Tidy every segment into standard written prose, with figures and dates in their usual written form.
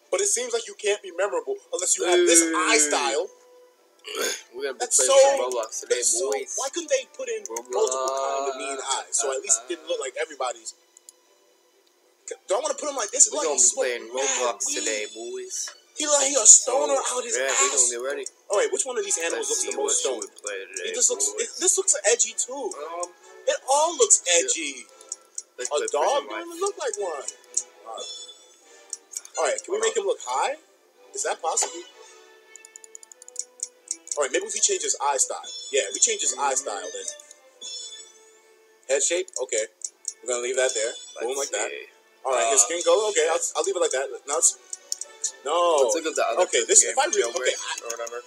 But it seems like you can't be memorable unless you have this eye style. We're gonna be playing Roblox today, boys. So, why couldn't they put in multiple kind of mean eyes? So at least it didn't look like everybody's. Do I want to put him like this? We're gonna be playing Roblox today, boys. He like he a stoner out his ass. We're gonna get ready. All right, which one of these animals looks the most stoned? He just looks. This looks edgy too. It all looks edgy. A dog don't even look like one. All right, can we make him look high? Is that possible? All right, maybe if we change his eye style. Yeah, we change his eye style then. Head shape, okay. We're gonna leave that there. Boom, like that. All right, his skin color, okay. I'll leave it like that. Now it's okay. This if I really okay, or whatever.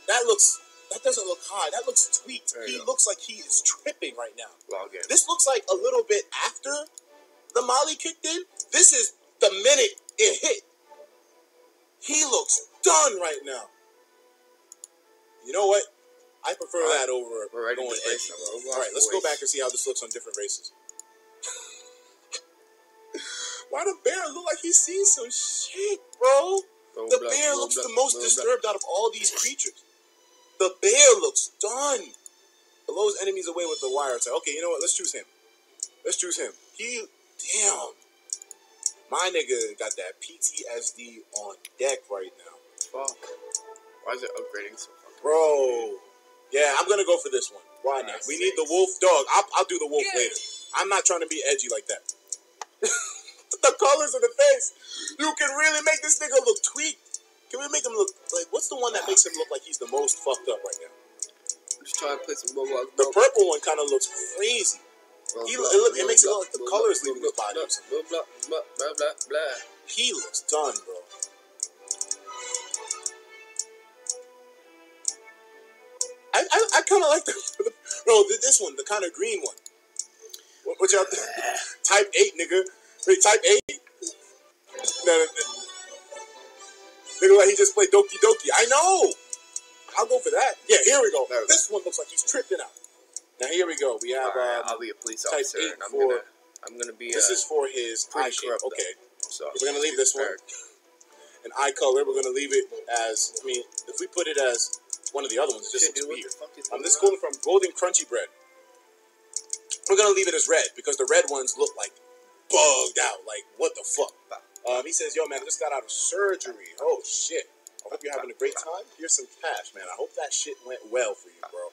That doesn't look high. That looks tweaked. He looks like he is tripping right now. This looks like a little bit after the Molly kicked in. This is the minute it hit. He looks done right now. You know what? I prefer that over going edgy. All right, let's go back and see how this looks on different races. Why the bear look like he sees some shit, bro? The bear looks the most disturbed out of all these creatures. The bear looks done. The lowest enemies away with the wire attack. Okay, you know what? Let's choose him. Damn. My nigga got that PTSD on deck right now. Fuck. Why is it upgrading so fucking? Bro. Yeah, I'm gonna go for this one. Why not? We need the wolf dog. I'll do the wolf later. I'm not trying to be edgy like that. The colors of the face. You can really make this nigga look tweaked. Can we make him look like, what's the one that makes him look like he's the most fucked up right now? I'm just trying to play some Roblox. The purple one kind of looks crazy. It makes it look like the colors leaving his body. Blah, blah, blah, blah, blah. He looks done, bro. I kind of like this one, the kind of green one. What y'all think? Type 8, nigga. Wait, type 8? No. Nigga, like he just played Doki Doki. I know. I'll go for that. Yeah, here we go. This one looks like he's tripping out. Now here we go. We have. I'll be a police type officer. 8 I'm gonna be. This is for his eye shape. Okay. So we're gonna leave this one. An eye color. We're gonna leave it as. I mean, if we put it as one of the other ones, it just looks weird. This is coming from Golden Crunchy Bread. We're gonna leave it as red because the red ones look like bugged out. Like what the fuck? He says, "Yo, man, I just got out of surgery. Oh shit! I hope you're having a great time. Here's some cash, man. I hope that shit went well for you, bro.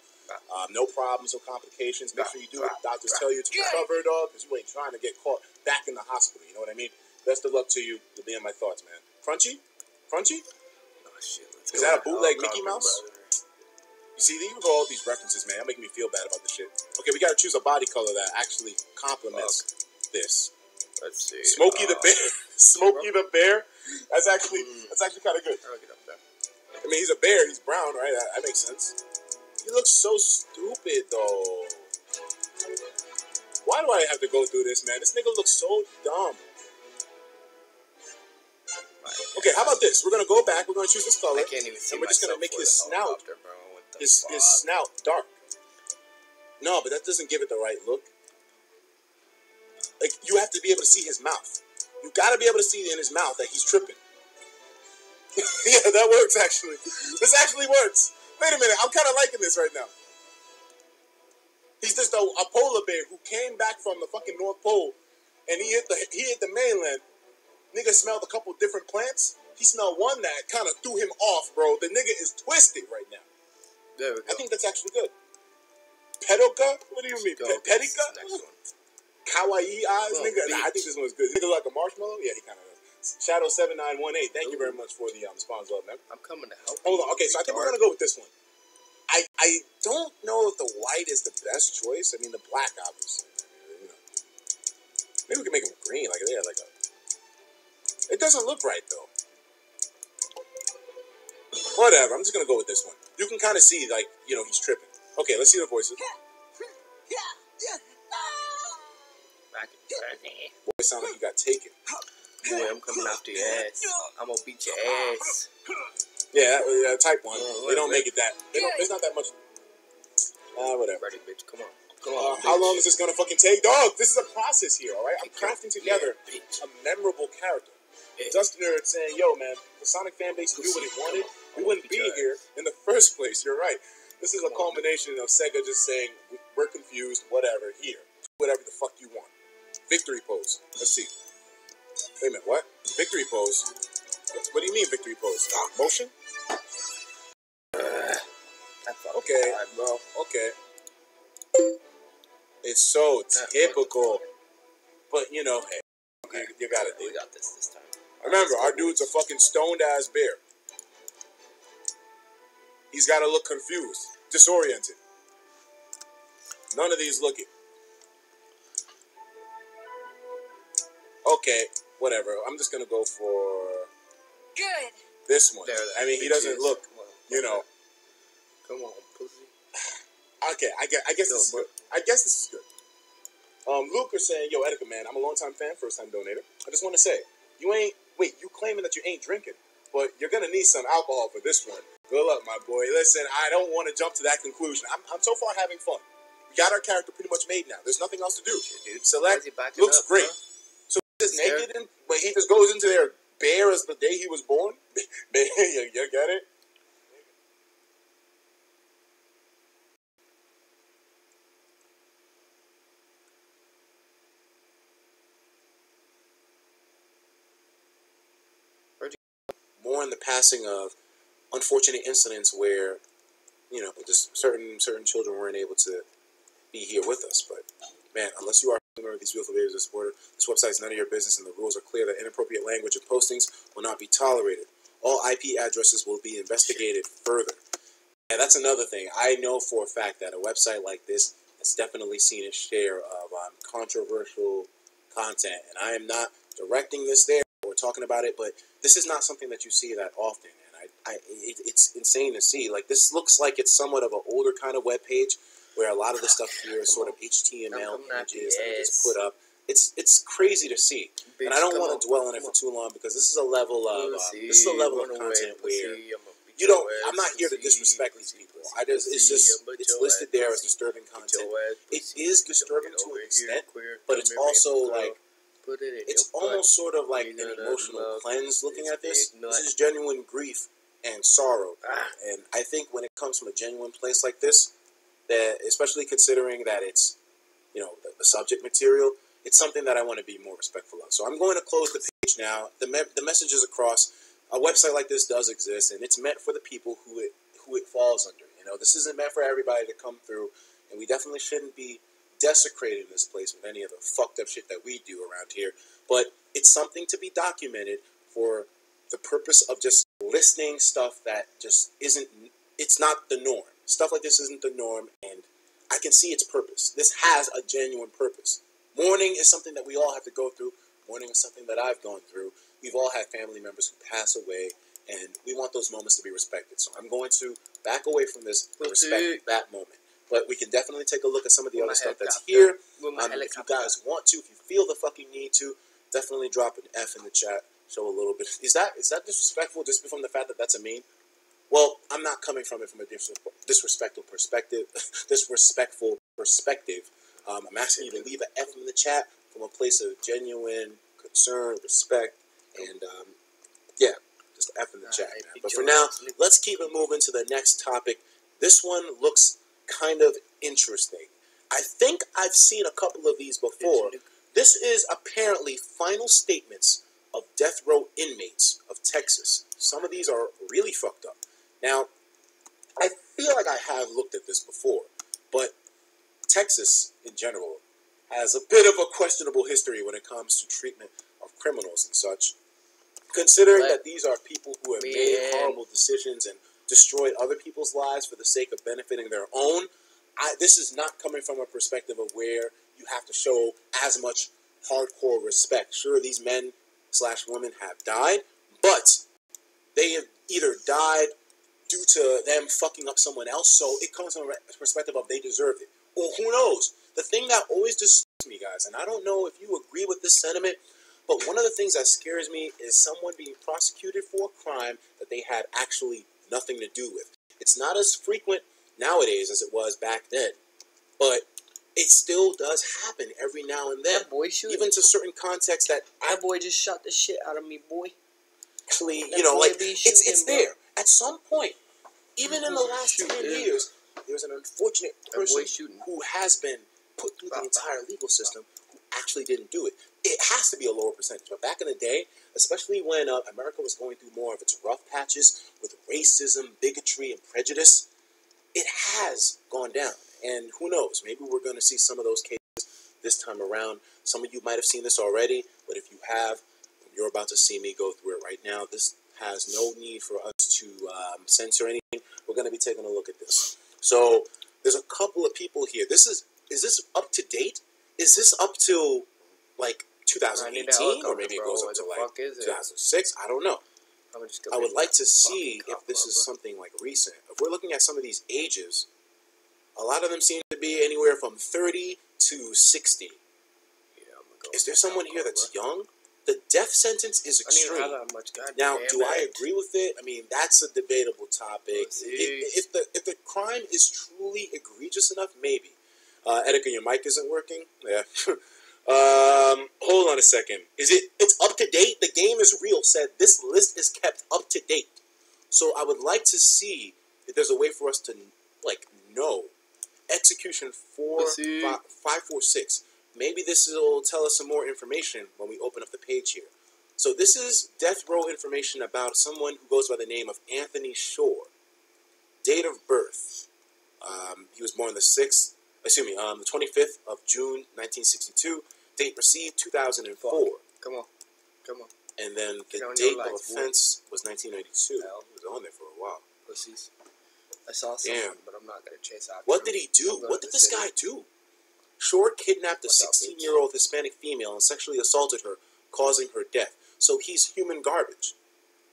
No problems or complications. Make sure you do what doctors tell you to recover, dog, because you ain't trying to get caught back in the hospital. You know what I mean? Best of luck to you. You'll be in my thoughts, man. Crunchy? Oh shit! Is that a bootleg Mickey Mouse? You see, you go all these references, man. You're making me feel bad about this shit. Okay, we gotta choose a body color that actually complements this. Let's see. Smokey the Bear. Smokey the Bear. That's actually kind of good. I'll get up there. I mean, he's a bear. He's brown, right? That makes sense. He looks so stupid, though. Why do I have to go through this, man? This nigga looks so dumb. Okay, how about this? We're gonna go back. We're gonna choose this color. I can't even see. And we're just gonna make his snout, his snout dark. No, but that doesn't give it the right look. Like, you have to be able to see his mouth. You gotta be able to see in his mouth that he's tripping. Yeah, that works, actually. This actually works. Wait a minute, I'm kind of liking this right now. He's just a polar bear who came back from the fucking North Pole, and he hit the mainland. Nigga smelled a couple different plants. He smelled one that kind of threw him off, bro. The nigga is twisted right now. There we go. I think that's actually good. Pedoka? What do you mean? Pedika? Kawaii eyes, nigga. Nah, I think this one's good. Nigga like a marshmallow? Yeah, he kind of does. Shadow7918. Thank you very much for the sponsor, man. I'm coming to help. Hold on. Okay, so I think we're gonna go with this one. I don't know if the white is the best choice. I mean, the black, obviously. You know. Maybe we can make them green, like they're like a. It doesn't look right though. Whatever. I'm just gonna go with this one. You can kind of see, like, you know, he's tripping. Okay, let's see the voices. Boy, sound like you got taken. Boy, I'm coming after your ass. I'm gonna beat your ass. Yeah, type 1. They don't make it that. There's not that much. Whatever. Ready, bitch. Come on. Come on. How long is this gonna fucking take? Dog, this is a process here, alright? I'm crafting together a memorable character. Dustin Nerd saying, yo, man, the Sonic fan base do what it wanted. We wouldn't be here in the first place. You're right. This is a culmination of Sega just saying, we're confused, whatever, here. Whatever the fuck you want. Victory pose. Let's see. Wait a minute, what? Victory pose? What do you mean victory pose? Motion? Okay, bro. Okay. It's so typical. But, you know, hey, you got it. We got this time. Remember, our dude's a fucking stoned-ass bear. He's got to look confused, disoriented. None of these look it. Okay, whatever. I'm just going to go for... Good. This one. I mean, he doesn't look, you know... Come on, pussy. Okay, I guess this is good. I guess this is good. Luke is saying, yo, Etika, man, I'm a long-time fan, first-time donator. I just want to say, you claiming that you ain't drinking, but you're going to need some alcohol for this one. Good luck, my boy. Listen, I don't want to jump to that conclusion. I'm so far having fun. We got our character pretty much made now. There's nothing else to do. Select looks great. Huh? So he's just naked, but he just goes into there bare as the day he was born? You get it? More in the passing of unfortunate incidents where, you know, just certain children weren't able to be here with us. But, man, unless you are a member of these beautiful babies of supporter, this website is none of your business, and the rules are clear that inappropriate language and postings will not be tolerated. All IP addresses will be investigated further. Yeah, that's another thing. I know for a fact that a website like this has definitely seen its share of controversial content, and I am not directing this there or talking about it, but this is not something that you see that often, and it's insane to see. Like, this looks like it's somewhat of an older kind of web page where a lot of the stuff here is sort of HTML images that are just put up. It's crazy to see, and I don't want to dwell on it for too long because this is a level of content where you don't. I'm not here to disrespect these people. It's listed there as disturbing content. It is disturbing to an extent, but it's also like. It's almost sort of like an emotional cleanse looking at this. This is genuine grief and sorrow. And I think when it comes from a genuine place like this, that especially considering that it's, you know, the subject material, it's something that I want to be more respectful of. So I'm going to close the page now. The message is across. A website like this does exist, and it's meant for the people who it falls under. You know, this isn't meant for everybody to come through, and we definitely shouldn't be desecrating this place with any of the fucked up shit that we do around here, but it's something to be documented for the purpose of just listing stuff that just isn't, it's not the norm. Stuff like this isn't the norm, and I can see its purpose. This has a genuine purpose. Mourning is something that we all have to go through. Mourning is something that I've gone through. We've all had family members who pass away, and we want those moments to be respected. So I'm going to back away from this and respect that moment. But we can definitely take a look at some of the other stuff that's here. If you guys want to, if you feel the fucking need to, definitely drop an F in the chat. Show a little bit. Is that disrespectful just from the fact that that's a meme? Well, I'm not coming from it from a disrespectful perspective. I'm asking you to leave an F in the chat from a place of genuine concern, respect, and yeah, just an F in the chat, man. But for now, let's keep it moving to the next topic. This one looks kind of interesting. I think I've seen a couple of these before. This is apparently final statements of death row inmates of Texas. Some of these are really fucked up. Now, I feel like I have looked at this before, but Texas in general has a bit of a questionable history when it comes to treatment of criminals and such. Considering that these are people who have made horrible decisions and destroyed other people's lives for the sake of benefiting their own, this is not coming from a perspective of where you have to show as much hardcore respect. Sure, these men/women have died, but they have either died due to them fucking up someone else, so it comes from a perspective of they deserved it. Or who knows? The thing that always disturbs me, guys, and I don't know if you agree with this sentiment, but one of the things that scares me is someone being prosecuted for a crime that they had actually nothing to do with. It's not as frequent nowadays as it was back then, but it still does happen every now and then. That boy shooting. Even to certain contexts that that boy just shot the shit out of me, boy. Actually, that you know, like shooting, it's there. At some point, even in the last 10 years, there's an unfortunate person who has been put through the entire legal system who actually didn't do it. It has to be a lower percentage. But back in the day, especially when America was going through more of its rough patches with racism, bigotry, and prejudice, it has gone down. And who knows, maybe we're going to see some of those cases this time around. Some of you might have seen this already, but if you have, you're about to see me go through it right now. This has no need for us to censor anything. We're going to be taking a look at this. So there's a couple of people here. Is this up to date? Is this up to like 2018, or maybe it goes up to like 2006? I don't know. I would like to see if this is something like recent. If we're looking at some of these ages, a lot of them seem to be anywhere from 30 to 60. Yeah, is there someone here that's young? The death sentence is extreme. Now, do I agree with it? I mean, that's a debatable topic. If the crime is truly egregious enough, maybe. Edgar, your mic isn't working? Yeah. Hold on a second. It's up to date? The Game is Real said this list is kept up to date. So I would like to see if there's a way for us to, like, know. Execution 546. Maybe this will tell us some more information when we open up the page here. So this is death row information about someone who goes by the name of Anthony Shore. Date of birth. He was born the 25th of June, 1962. Date received, 2004. Come on. And then the date of offense was 1992. He was on there for a while. Pussies. I saw someone, but I'm not going to chase after What did he do? What did this guy do? Shore kidnapped a 16-year-old Hispanic female and sexually assaulted her, causing her death. So he's human garbage,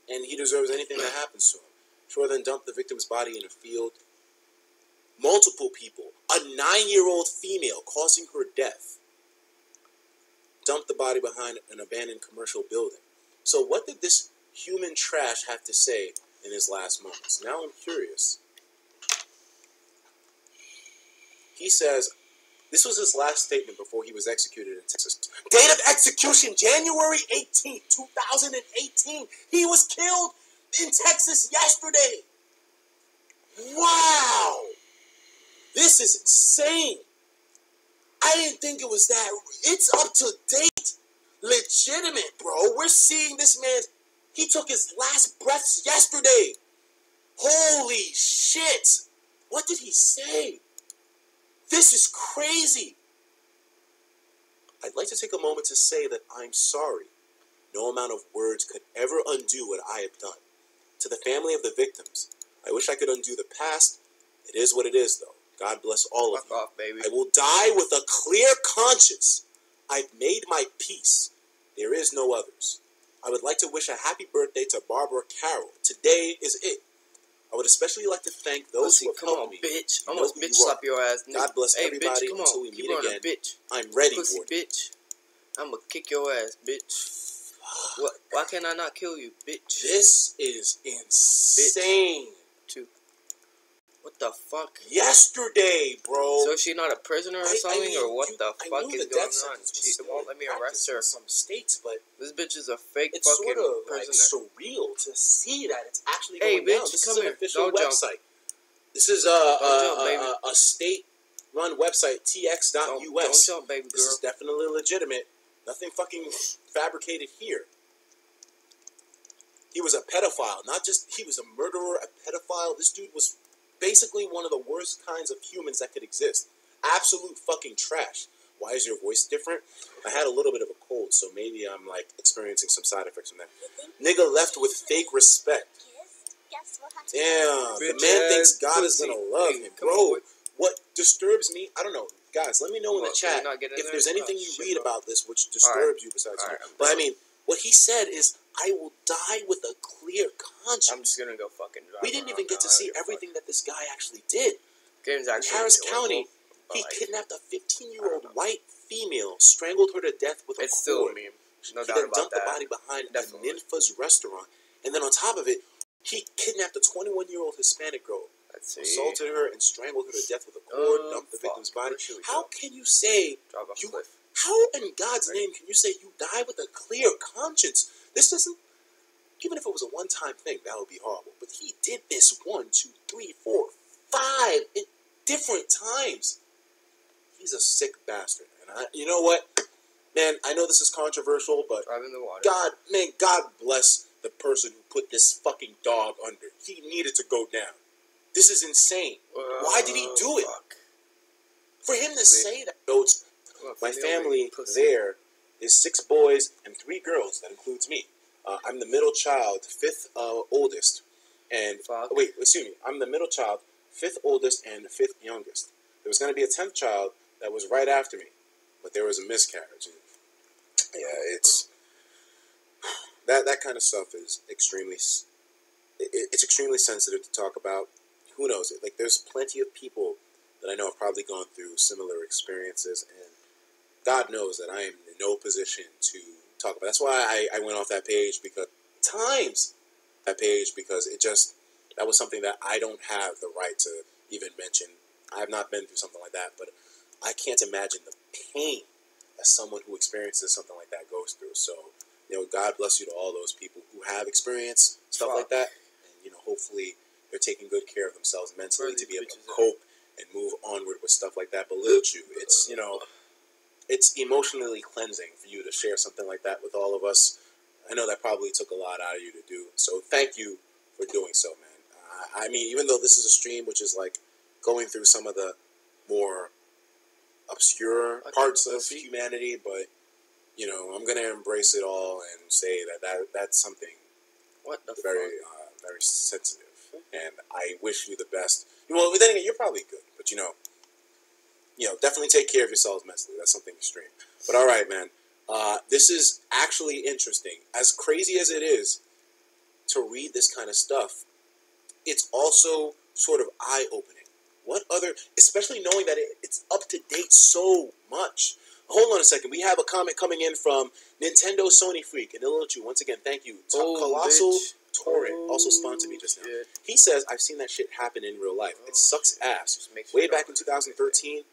and he deserves anything that happens to him. Shore then dumped the victim's body in a field. Multiple people, a 9-year-old female, causing her death, dumped the body behind an abandoned commercial building. So what did this human trash have to say in his last moments? Now I'm curious. He says, this was his last statement before he was executed in Texas. Date of execution, January 18th, 2018. He was killed in Texas yesterday. Wow. This is insane. I didn't think it was that. It's up to date. Legitimate, bro. We're seeing this man. He took his last breaths yesterday. Holy shit. What did he say? This is crazy. I'd like to take a moment to say that I'm sorry. No amount of words could ever undo what I have done. To the family of the victims, I wish I could undo the past. It is what it is, though. God bless all of you. Off, baby. I will die with a clear conscience. I've made my peace. There is no others. I would like to wish a happy birthday to Barbara Carroll. Today is it. I would especially like to thank those who have helped me. Bitch. I'm gonna bitch slap your ass. God bless everybody bitch, until we meet again. Bitch. I'm ready Pussy, for it. Bitch. I'm gonna kick your ass, bitch. What? Why can't I not kill you, bitch? This is insane. Bitch. What the fuck? Yesterday, bro. So is she not a prisoner or something, or what the fuck is going on? She won't let me arrest her. In some states, but this bitch is a fake it's fucking sort of prisoner. Like surreal to see that it's actually hey, going bitch, down. This come is an here. official Don't website. jump. This is a state-run website, tx.us. Don't jump, baby girl. This is definitely legitimate. Nothing fucking fabricated here. He was a pedophile. Not just, he was a murderer, a pedophile. This dude was basically one of the worst kinds of humans that could exist. Absolute fucking trash. Why is your voice different? I had a little bit of a cold, so maybe I'm like experiencing some side effects from that. Nigga left with fake respect. Damn, the man thinks God is gonna love him, bro. What disturbs me, I don't know. Guys, let me know in the chat if there's anything you read about this which disturbs you besides me. But I mean, what he said is, I will die with a clear conscience. I'm just gonna go fucking drive. We didn't even get to see everything that this guy actually did. In Harris County, he kidnapped a 15-year-old white female, strangled her to death with a cord. It's still a meme. No doubt about that. He then dumped the body behind a Ninfa's restaurant. And then on top of it, he kidnapped a 21-year-old Hispanic girl assaulted her, and strangled her to death with a cord, dumped the victim's body. How can you say how in God's name can you say you die with a clear conscience? This doesn't, even if it was a one-time thing, that would be horrible. But he did this 1, 2, 3, 4, 5 different times. He's a sick bastard. And you know what? Man, I know this is controversial, but God bless the person who put this fucking dog under. He needed to go down. This is insane. Why did he do it? For him to say that. My family there is 6 boys and 3 girls. That includes me. I'm the middle child, 5th oldest. And I'm the middle child, 5th oldest, and 5th youngest. There was going to be a 10th child that was right after me, but there was a miscarriage. And yeah, it's that kind of stuff is extremely sensitive to talk about. Who knows it? Like, there's plenty of people that I know have probably gone through similar experiences, and God knows that I am in no position to talk about. That's why I went off that page, because that was something that I don't have the right to even mention. I have not been through something like that, but I can't imagine the pain that someone who experiences something like that goes through. So, God bless you to all those people who have experienced stuff like that, and hopefully they're taking good care of themselves mentally to be able to cope and move onward with stuff like that. But little Chew, it's it's emotionally cleansing for you to share something like that with all of us. I know that probably took a lot out of you to do, so thank you for doing so, man. I mean, even though this is a stream which is like going through some of the more obscure parts of humanity, but I'm gonna embrace it all and say that's something very very sensitive, and I wish you the best. Well, then again, you're probably good, but definitely take care of yourselves mentally. That's something extreme. But all right, man. This is actually interesting. As crazy as it is to read this kind of stuff, it's also sort of eye-opening. What other, especially knowing that it's up to date so much. Hold on a second. We have a comment coming in from Nintendo Sony Freak and Little Chew. Once again, thank you. Colossal Torrent also sponsored me just now. He says, I've seen that shit happen in real life. It sucks ass. Way back in 2013,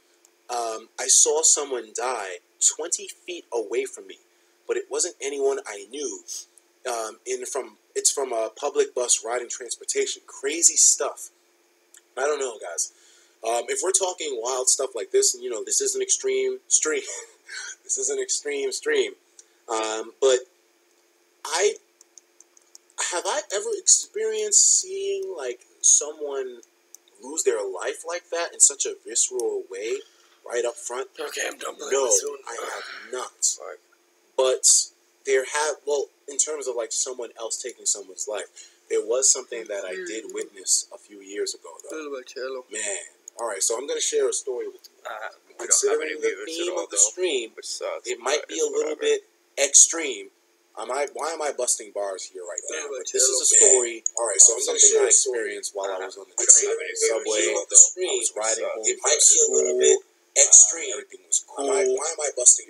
I saw someone die 20 feet away from me, but it wasn't anyone I knew. It's from a public bus riding transportation. Crazy stuff. I don't know, guys. If we're talking wild stuff like this, and this is an extreme stream. This is an extreme stream. But have I ever experienced seeing like someone lose their life like that in such a visceral way right up front? Okay, I'm done. No, I have not. Sorry. But in terms of like someone else taking someone's life, there was something that I did witness a few years ago, though. Man. All right, so I'm going to share a story with you. Considering the theme of the stream, it might be a little bit extreme. Why am I busting bars here right now? But this is a story. All right, so I'm going to share a experience while I was on the subway. I was riding home from school. Everything was cool. Why am I busting?